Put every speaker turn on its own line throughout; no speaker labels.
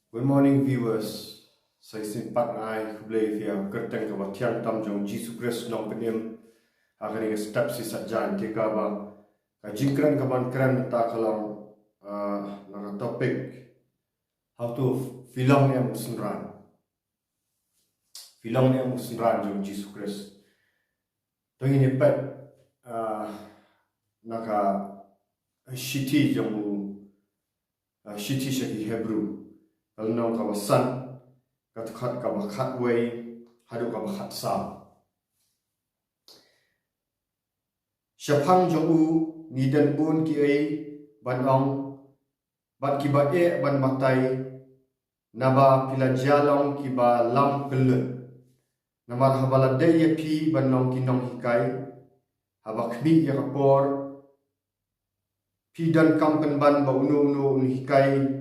Good morning, viewers. Saya simpat ai kublai via kerteng ke tiang tam jong Jesus Christ nong penim akan yang step si sajan tika ba kajingkran kaban kran ta kalam na topik how to film yang musunran jong Jesus Christ. Tong ini pet naka shiti jong shiti shaki Hebrew. Kalau nong kawasan katukhat kabakhat way hadu kabakhat sam syapang jongu nidan bun ki ai ban ong bat ki ba e ban matai naba pila jalong ki ba lam kelut namar habala de ye pi ban nong ki nong hikai habak mi ya kapor pi dan kampen ban ba unu hikai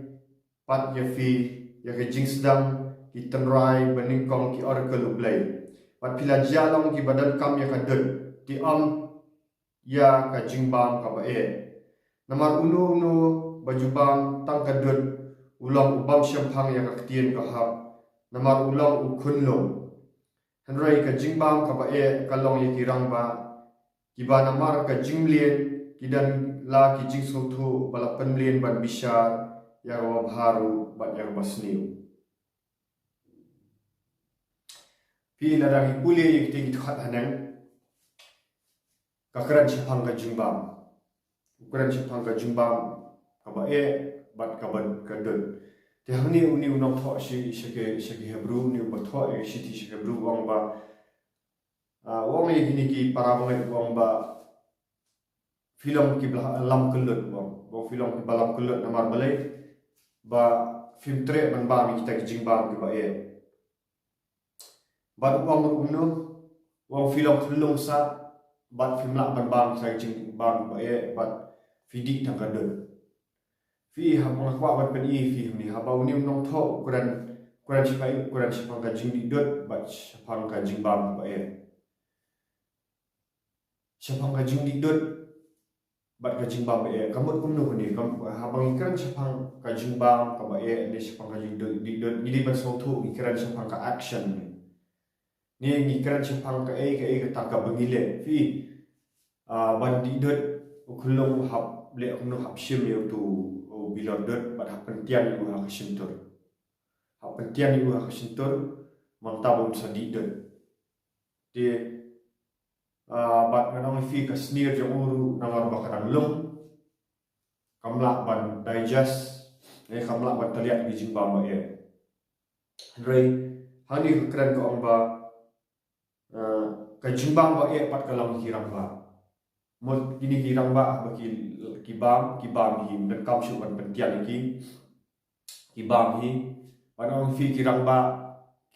pat ya fi ya ke jing sedang ki tenrai beningkong ki oracle ublay pat pila jalong ki badan kam ya kadut ti am ya ka jingbam ka ba e namar unu bajubam tang kadut ulang ubam syampang ya ka tien ka ha namar ulang ukunlo henrai ka jingbam ka ba e kalong ya kirang ba ki ba namar ka jinglien kidan la ki jing sotu bala penlien ban bishar ya wa baru bat ya basniu pi ladang puli yang tinggi tuhat hanang kakaran syapang ka jingbam ukuran syapang ka jingbam kaba e bat kaban kadun te hangni uni unong tho shi shake Hebrew ni ba tho e shiti shake Hebrew wang ba wang e gini ki para wang ba film ki lam kelut wang film ki balam kelut namar balai ba film tre ban ba mi kita jingbam ki ba e bat wang wang film kelung sa bat film lak ban bang saya jing bang ba e bat fidi tang kadun fi ha mong kwa bat pen i fi ni ha ba uni nong tho kuran sipai kuran sipang ka jing di dot bat sipang ka jing bang ba e sipang ka jing di dot bat ka jing bang ba e kamut kumno ni kam ha bang ikran sipang ka jing bang ka ba e ni sipang ka jing di dot ni ban so thu ikran sipang ka action ni ngikran sipang ka e ka taka bengile fi ban di dot ukulong hap le ukno hap shim yo tu bilor dot bat hap pentian yu ha kasintur hap pentian yu ha kasintur mantabum sa di dot de bat nganong fi ka snir jong uru nangar bakadang lung kamla ban digest kamla ban taliat bi jingba ma e rei hani kran ko ong ba ka jimbang ba e pat kalam hirang ba mod kini hirang ba kibam hi dan kam shu ban pentian ki kibam hi ban fi kirang ba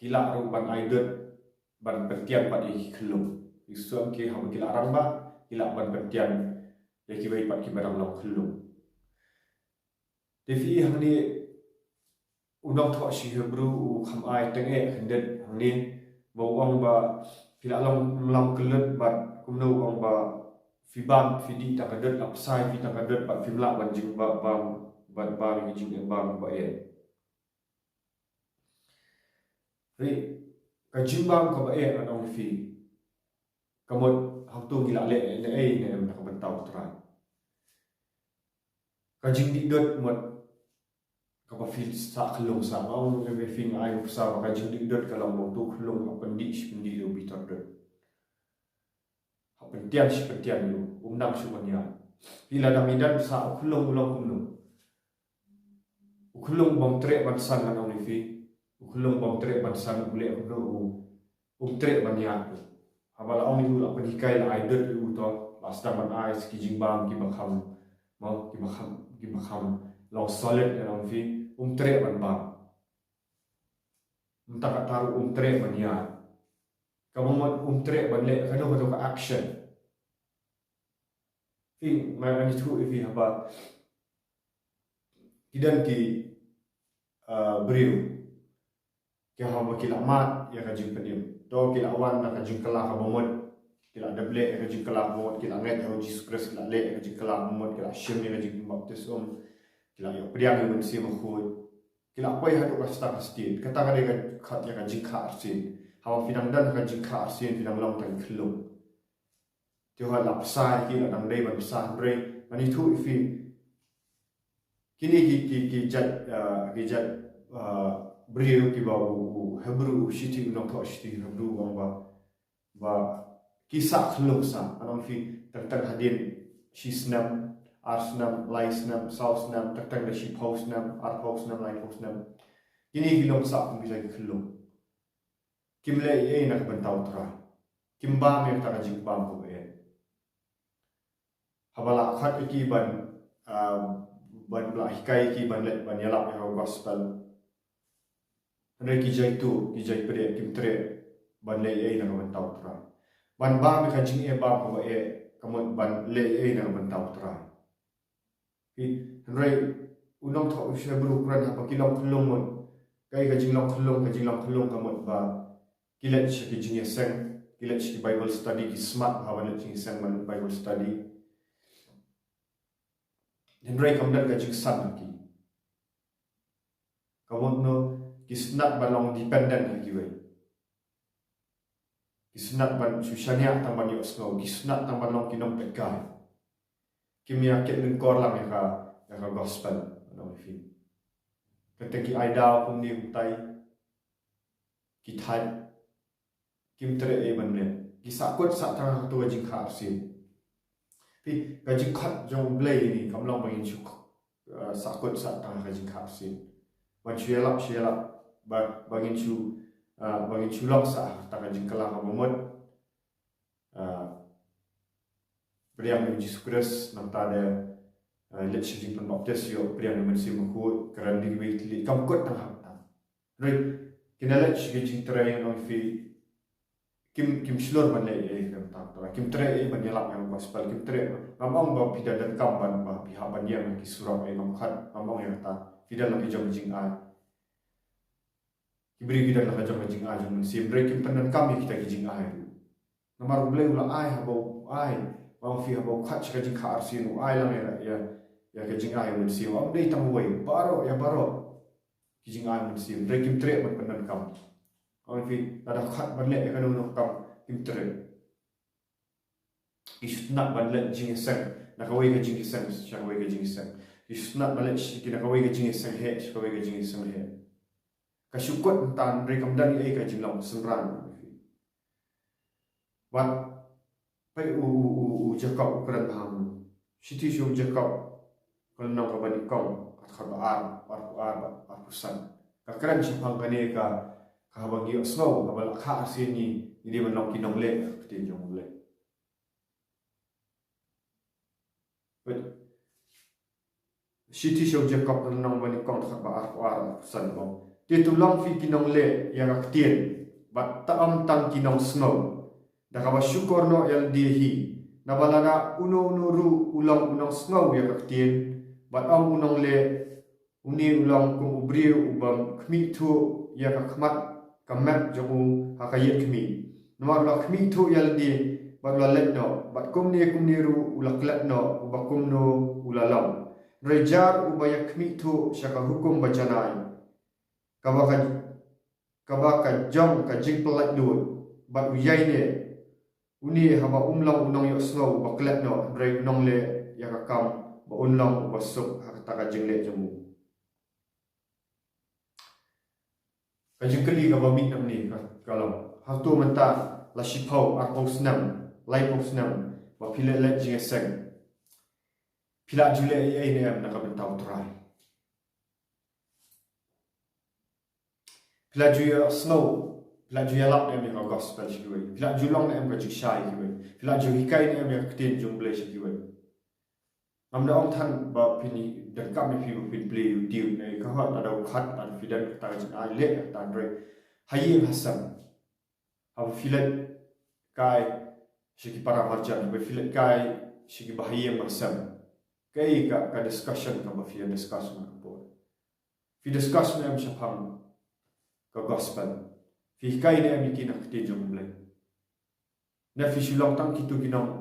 kila ru ban aidot ban pentian pat i khlum isuam ki ham kila rang ba kila ban pentian ya ki bai pat ki barang long khlum defi hamni unong tho shi Hebrew kham ai teng e khendet hamni bawang ba kila long lam kelut bat kumno ong ba fibam fidi takadot lapsai fi takadot pat fimla ban jing ba ban jing bang ba e ri ka jing bang ka ba e anong fi kamot haktu gila le ne ne nak bentau trai ka jing di dot mot ka ba fil sa khlong sa ong le fi ngai sa ka jing di dot kalau mo tu khlong apendi lo bitar dot pentian si pentian yu umnam sumanya bila damidan sa ukulung bom tre ban san na ni fi ukulung bom tre ban san ule tre ban ya habala ong yu la panikai la aidot yu to last ban ai ki jingbam ki bakham law solid na fi tre ban ba tak taru tre ban ya kamu tre ban le kano ka action fi mai ni thu fi haba kidan ki briu ke haba ki lamat ya ka jing pedim to ki lawan na ka jing kala ka bomot ki la dable ka jing kala bomot ki la ngai ho Jesus Christ ki la le ka jing kala bomot ki la shim ni ka jing baptism ki la yo priang ni si mo khut kila poi hadu ka sta stin kata ka de khat ya ka jingkha arsin hawa finang dan ka jingkha arsin finang long tan khlo tio ha lap sai ki la dang dei ban sa bre ani thu ifi kini ki jat brio ki ba u hebru shiti no to shiti hebru ba kisah khlo sa anong fi tang hadin shi snam Arsenal, Leisnam, Southsnam, Tang da shi Postnam, Postnam, Lai Postnam. Kini hilong sa kung bisa khilong. Kimle ye nak bentau tra. Kimba me ta jing bam ko e. Habala khat ki ban bla hikai ki ban let ban yalap ya gospel. Andre ki jai pre kim tre ban le ye nak bentau tra. Ban ba me ka jing e ba ko e kamot ban le ye nak bentau tra. Henry unong thọ usha buru kuran apa kilong khulong mon kai ka jinglong khulong ka mot ba kilet ki jing seng kilet ki bible study ki smart hawan jing seng man bible study Henry kamdan ka jing san ki kamot no kisnat balong dependent ki we kisnat ban susania tamban yo snow kisnat tamban long kinong pekai kimia ket nun kor lang ya gospel no fi kete ki aida pun ni utai ki thai kim tre e ban le ki sakot sa tang tu jing kha sin pi ka jing khat jong blai ni kam long bang chu sakot sa tang ka jing kha sin ban chiela ba bangin chu lok sa tang jing kala ha momot Priang ni Jesus Christ namta de let shi pun baptis yo priang ni mensi mukut keran di li kam kot tang hak right kina let shi jing trai no fi kim shlor ban le e kam ta kim trai e ban yalap yang gospel kim trai mamong ba pidan dan kam ban ba pi ha ban yang ki surau e ngam khat mamong yang ta pidan la jong jing a kibri pidan la jong jing a jong mensi break kim pan dan kam kita ki jing a nomor boleh ula ai ha bo ai Wang fi habo khat ka jing khar sinu ai lang ya ka jing ai mun si wang dei tang wei baro ki jing ai mun si break kim tre man panan kam wang fi ada khat ban le ka no kam kim tre isnat ban le jing sang na ka wei ka jing sang cha wei ka jing sang isnat ban le ki na ka wei ka jing sang he ka wei ka jing sang he ka syukut tan break kam dan ai ka jing long semran wat pai u Jacob ukuran ham siti shu Jacob kalau nak bani kong kat ar pusan ka kran chapang kane ka bagi snow abal kha asini ini manong kinong le kti jong le but siti shu Jacob kalau nak bani kong kat ar pusan bong ti tulang fi kinong le yang aktien bat taam tang kinong snow Dakawa syukur no yang dihi nabalana ru ulang unang snow ya kaktien bat am unang le uni ulang kum ubriu ubam kmi tu ya kakmat kamat jomu hakayet kmi nomor la kmi tu yang di bat la let no bat kum ni ru ulak let no ubakum no ulalam rejar ubaya kmi tu syaka hukum bajanai kabaka jong ka jing pelat du bat uyai ne uni haba umlang unong yo snow baklet no rei unong le ya kakam ba unlang basuk hakata ka jingle jamu ka jingkeli ka bamit nam ni kalau hatu menta la shipau ar posnam lai posnam ba pile le jingeseng pila jule ai ne am na ka bentau trai pila juya snow Pila ju yalap ni ambil gospel sikiwe. Pila ju long ni ambil jikshay sikiwe. Pila ju hikai ni ambil ketin jumble sikiwe. Amda ong tan ba pini dan kami pin play YouTube ni kahot ada khat ada fidan kata jin ai le ta andre hayi hasam. Aba filet kai siki para marjan ba filet kai siki bahaye masam. Kai ka discussion ka ba fian discussion ka bo. Fi discussion am syapang ka gospel. Fi kai ni am kinak te jumble na fi shulong tang kitu ginong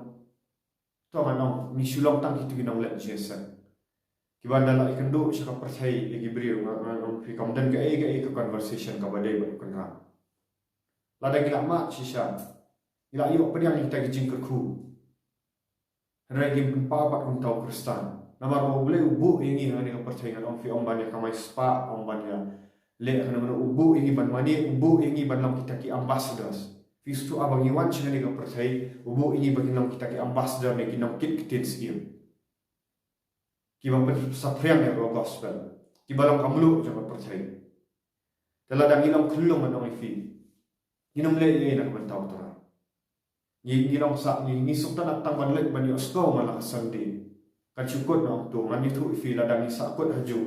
to manong mi shulong tang kitu ginong le jesa ki banda la ikando sya ka percaya lagi brio ngam fi kemudian ke conversation ka badai ba kunra lada gila mak shisha gila yuk pediang kita gijing kerku henry gim pa pat kun tau kristan namar mo boleh ubu ingi ngani ka percaya on fi on banya kamai spa on banya le kana ubu ingi ban mani ubu ingi ban lam kita ki ambassadors fistu abang iwan ngani ka percaya ubu ingi bagi lam kita ki ambassador ne ki nam kit kitin skim ki bang sapriang ya gospel ki balang kamlu jangan percaya telah dah ngilang kelung manong fi nginom le ye nak mentau tora ngilang sak ni sukta nak tang ban lek ban yo sto malah sandi kan syukur na tu ngani tu fi la dang sakut haju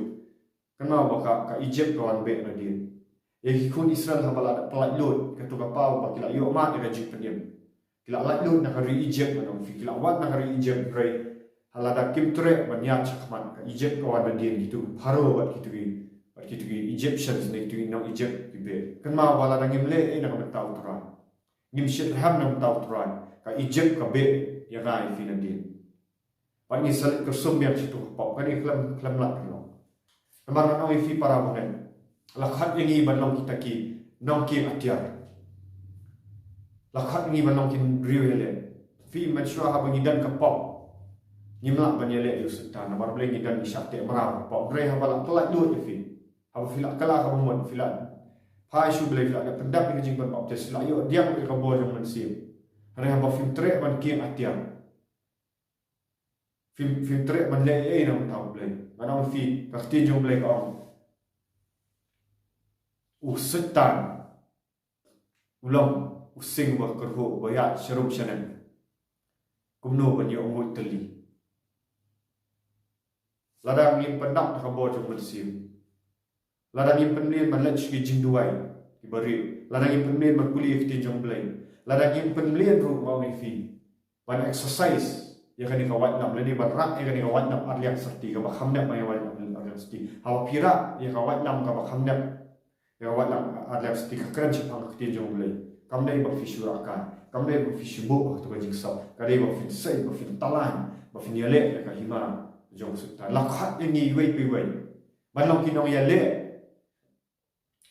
kenal baka ka Egypt kawan be na dia ye kun Israel ha bala pelak lut ka tu ka pau ba kila yo ma de ji peniem kila lak lut na hari Egypt manong fi kila wat na hari Egypt rei halada kimtre banyak chakman ka Egypt kawan na dia gitu haro bat gitu ki Egyptians ni tu no Egypt kibe kan ma wala dang imle na ka mentau tora ngim shit ham na mentau tora ka Egypt ka be ya rai fi na dia pa ni sal ko sumbiam situ pa ka ni klam la no namar na fi para bonen la khat ngi banong kita ki nong ki atiar la khat ngi banong kin riwele fi machua ha bangi dan ka pop ngimla banyele yu sultan namar ble ngi dan isakte mara pop re ha bala pelak lut fi apa filak kala ka mon filak pai shu ble filak da pendap ni jing ban pop tes la yo diam ka bo jong man sim re ha ba film tre ban ki atiar film tre man le na tau ble mana fi ka ti jong ble ka sultan ulang using ba kerho ba ya sharum shanan kumno ban yo ngut teli ladang ni pendak ka bo jong man sim ladang yang penlien man lech ki jinduai ki bari ladang yang penlien man kuliah ki jong blai ladang yang penlien ru mau fi ban exercise ya kan ka wat nam leni ban rak ya kan ka wat nam arliak serti ka ba khamna mai wat nam arliak serti hawa pira ya ka wat nam ka ba khamna ya wat nam arliak serti ka kran chapang ki jong blai kamne ba fi shuraka kamne ba fi shibu to ka jingsa ka dei ba fi sai ba fi talan ba fi yale ka hima jong sutta lakhat ni wei pi wei ban long ki nong ya le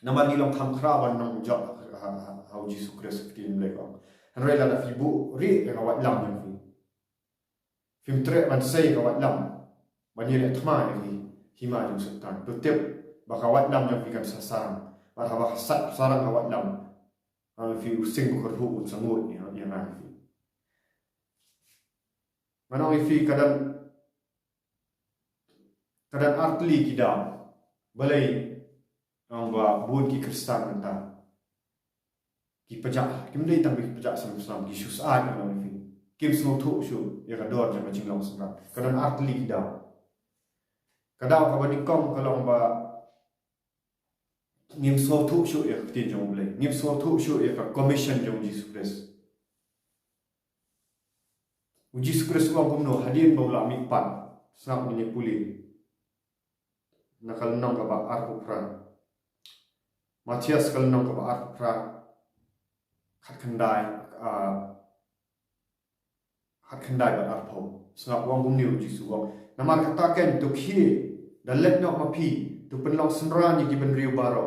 namar ni long tham khra ban nong job how Jesus Christ film le ko han rela da fibu ri ka wat lam ni fi film tre ban sei ka wat lam ban ni le thma ni hima jung sultan to tep ba ka wat lam jong fi kan sasang ba ha ba sat sarang ka wat lam ha fi using ko hu sangut ni ya na fi manong fi kadang artli kidam balai ba bun ki kristan anta ki pajak kim dei tam ki pajak sam ki shus a na fi kim sno thu shu ya ka dor jang jing long sam kadang artli kidam kadang ka bani kom kalong ba ngim so thu shu ya tin jong ble ngim so thu shu ya ka commission jong Jesus Christ Jesus Christ ko ngom no hadin ba la mi pan snap ni puli nakal nong ka ba arku pra Matias kal nong ka ba arku pra khat khandai ba arpo snap wang bum niu jisu wang namar kata ken to khi dalet no ma phi to penlong senra ni giben riu baro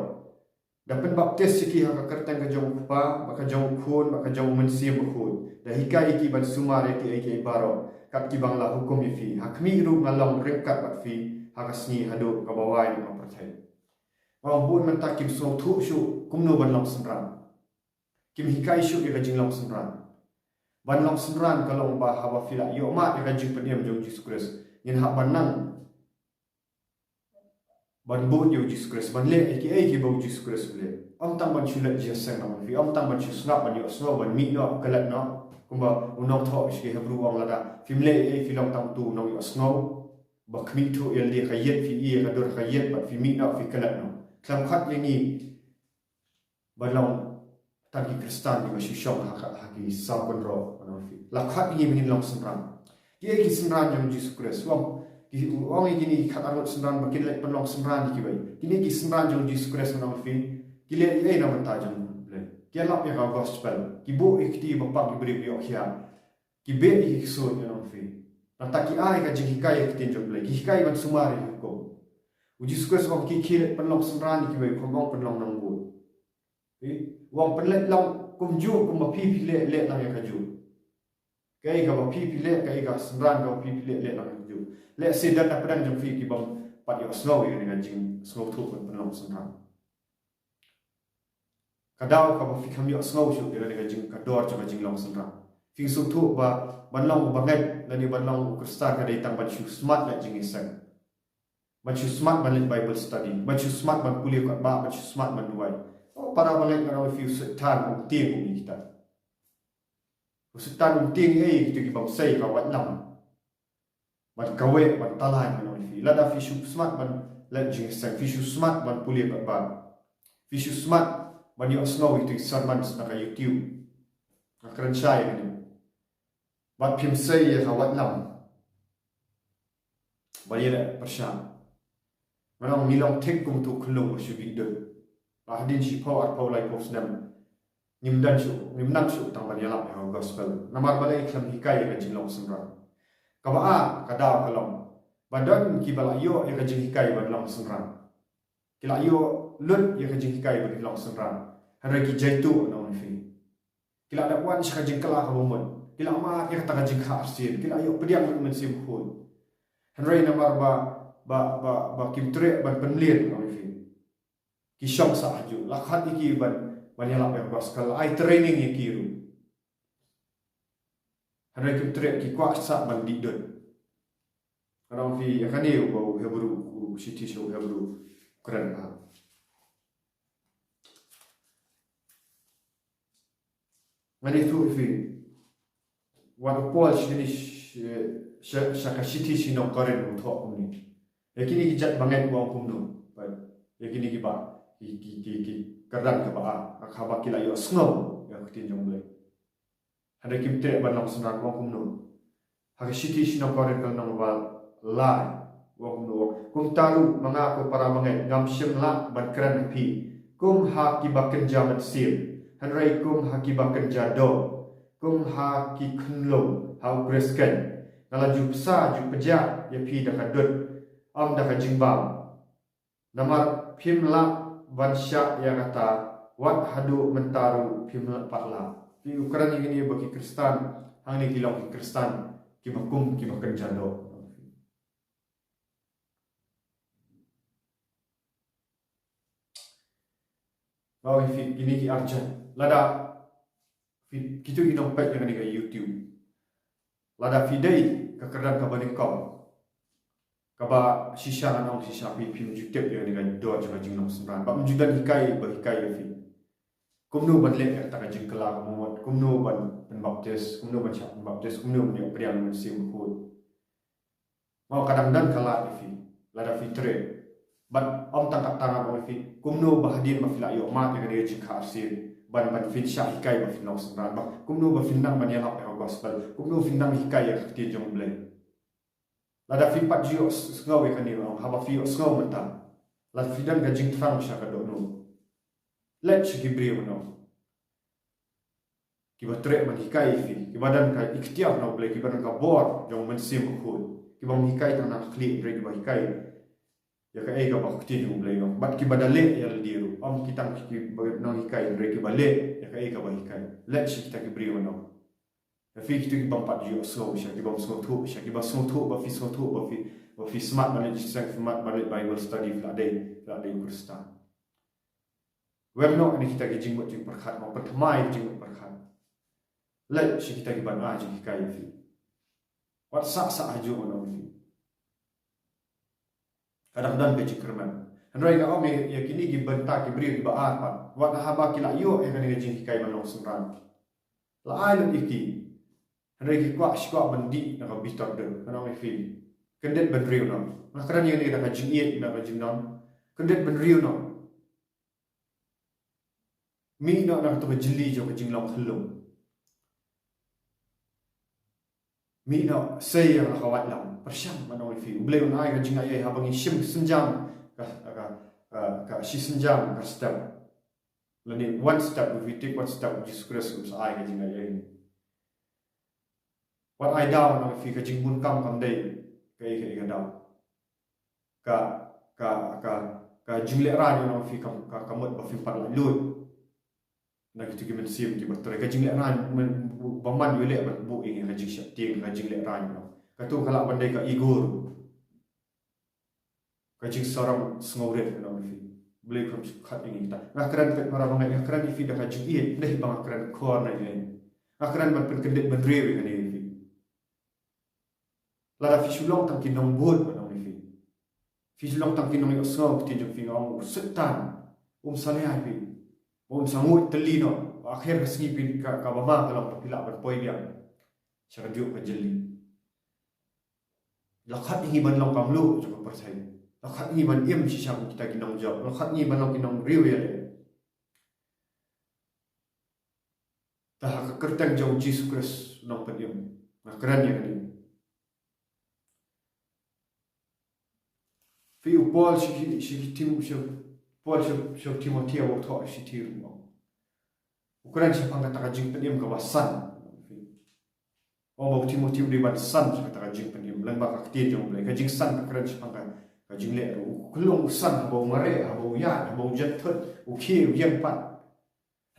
dapen baptis ki ha ka kertang ka jong pa ba ka jong khun ba ka jong mensim khun da hikai ki ban sumare ki baro kat ki bangla hukum fi hakmi ru ngalong rekat bat fi hakasni hadu ka bawai ni percaya wang bun mentak kim so thu shu kumno ban long senran kim hikai shu ki ka jing long senran ban long senran ka long ba hawa fila yo ma ka jing pediam jong Jesus Christ yin ha banang ban bun yo Jesus Christ ban le ki bo Jesus Christ le am tang ban chulat jesang nam fi am tang ban chu snap ban yo sno ban mi no kalat no kumba unong tho shi hebru wang lada film le fi long tang tu no yo sno ba khmi thu el de khayet fi e ka dor khayet ba fi mi no fi kalat no klam khat ye ni balong ta ki kristan ni ba shi shong ha ki sa kon ro no fi la khat ni min long samran ye ki samran jong Jesus Christ wang ini khat arot samran ba kin le long samran ki bai kini ki samran jong Jesus Christ no fi ki le ye na man ta jong le ki la pe ga gospel ki bo ikti ba pa ki bri yo khia ki be ki so no fi Nataki ai ka jing hikai ki tin jong ki hikai ban sumari ko Jesus Christ wang ki penlong semran ki bai khomong penlong nang bu wang penlet long kum ju kum phi le nang ya kaju kai ga phi le kai ga semran ga phi le nang kaju le sedan apadang jong fi ki bam pat yo snow ni ga jing snow thu penlong semran kadau ka fi kham yo snow shu ni ga jing kador cha ga jing long semran fi su thu ba ban long ba ngai na ni ban long kristan ka dai tang ban shu smart la jing isan Baca smart balik Bible study, baca smart ban kuliah kat ba, baca smart ban duai. Oh, para balik kalau review setan umti bumi kita. Setan umti ni kita kibam say kawat lam. Ban kawe ban talai kalau review. Lada fishu smart ban lajing sang fishu smart ban kuliah kat ba. Fishu smart ban yo snow itu sermon nak YouTube. Akaran saya ni. Ban pim say kawat lam. Balik dah persyam. Manong milong tek kum tu kelung shu bi de ba hadin shi pau ar pau lai pos nam nimdan shu tang ban yalap ha gospel namar balai kham hikai ga jinglong semra ka ba a ka da ka long badan ki bala yo ya ga jing hikai ban long semra kila yo lut ya ga jing hikai ban long semra hara ki jaitu no fi kila da wan shi ka jing kala ka bomon kila ma ya ta ga jing kha arsin kila yo pediam men sim khun hara namar ba kim tre ban penlien kami fi ki shong sa aju lakhat iki ban yala pe gospel ai training iki ru hare kim tre ki kwa sa ban di dot kalau fi akani u hebru city show hebru keren ha mani tu fi wa pol shini shaka city shino karen u tho ni yakini ki jat bangai buang kumno bai yakini ki ba ki karan ka ba akha kila yo snow ya kutin jong le hada kim te ban long sunan buang kumno ha shiti shino kore kal nong ba la buang kumno kum taru manga ko para bangai ngam shim la ban kran pi kum ha ki ba kenja mat sil hanrai kum ha ki ba kenja do kum ha ki khunlo ha gresken ngala jup sa jup peja ya pi da kadut am dah jimbang namar pimla bansya yang kata wat hadu mentaru pimla pakla di ukuran ini bagi Kristen hang ni kilong Kristen ki bakum ki bakan jado bawa ini ki arjan lada kitu inong pek yang ni YouTube lada videi kekeran kabaning kau kaba shisha anong shisha pi jutep yo ni gan do cha jing nom smran ba judan hikai ba hikai fi kumno ban le ta ka jing kala mo kumno ban baptis kumno ban cha baptis kumno ni priang men sim khut mau kadang dan kala fi lada fitre ban om tangkap tangan o fi kumno ba hadin ma fila yo ma te ga jing khar sir ban fin sha hikai ba fi nom smran ba kumno ba fin nang ban ya ha gospel kumno fin nang hikai ya ti jong ble lada fi pat jio sngau e kani ong haba fi sngau mata la fi dan ga jing fang sha ka do no let chi ki brio no ki batre man hikai fi ki badan ka ikhtiar no ble ki badan ka bor jong men sim khud ki bang hikai ta na khli bre ki ba hikai ya ka e ga ba khti du ble yo bat ki badale ya le diru om ki tang ki no hikai bre ki bale ya ka e ga ba hikai let chi ta ki brio no fi kitu ki bampat jo so sha ki bam so thu sha ki ba so thu ba fi smart balik sang smart balik Bible study fla day Kristen web no ni kita ki jingmot jing perkhat ma perthamai jingmot perkhat let shi kita ki ban a jing kai fi wat sa aju ono fi kadang-kadang ke cikerman andrai ga om ya kini ki benta ki bri ki ba a pa wat ha ba ki la yo e kan ni jing kai ban long sumran la ai lu iki Henry ki kwa shkwa bandi na ka bitor de kana me fi kendet ben riu no na kran ni ni na ka jing ye na ka jing non kendet ben riu no mi no na to jili jo ka jing long khlo mi no sei ya ka wat lam persyam mana me fi ble on ai ka jing ai ha bangi shim senjam ka shi senjam ka step lani one step if we take one step Jesus Christ ai ka jing ai what I down na fi ka jing bun kam kam dei kai kai ga down ka ka jingle ran no fi ka mot ba fi par la lut na gitu ki men sim ki batre ka jingle ran ba man wele ban bu ing ka jing shat ting ka jingle ran no ka tu kala bandai ka igur ka jing saram sngoret no fi beli kam khat ing ta ngakran pet mara bangai ngakran fi da ka jing ie deh bang ngakran khor na ye ngakran ban pen kedet ban rewe ka ni fi la da fi shulong tam ki nong bot no fi fi shulong tam ki nong yo sngo ti jong fi ngong setan sale ai fi sangut telino akhir kesini pi ka baba kalau pila berpoi dia cara dia ka jeli lakhat ni ban long kam lu jo percaya lakhat ni ban im si sang kita kinong job lakhat ni ban long kinong riwe le tah ka kertang jauh Jesus Christ nong pediam ngakran yang ni fi Paul si tim Paul si Timothea wo tho si tir mo ukuran siya pang katakajing pediam kawasan mau Timothea di ban san siya katakajing pediam lang ba kakti jong blay kajing san ukuran siya pang kajing le kulong san habau mare habau yan habau jatot uki uyan pat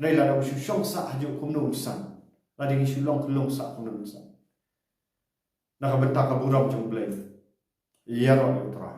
nay la daw syong sa hajo kumno san la ding syulong kulong sa kumno san nakabenta ka buram jong blay iya ro utray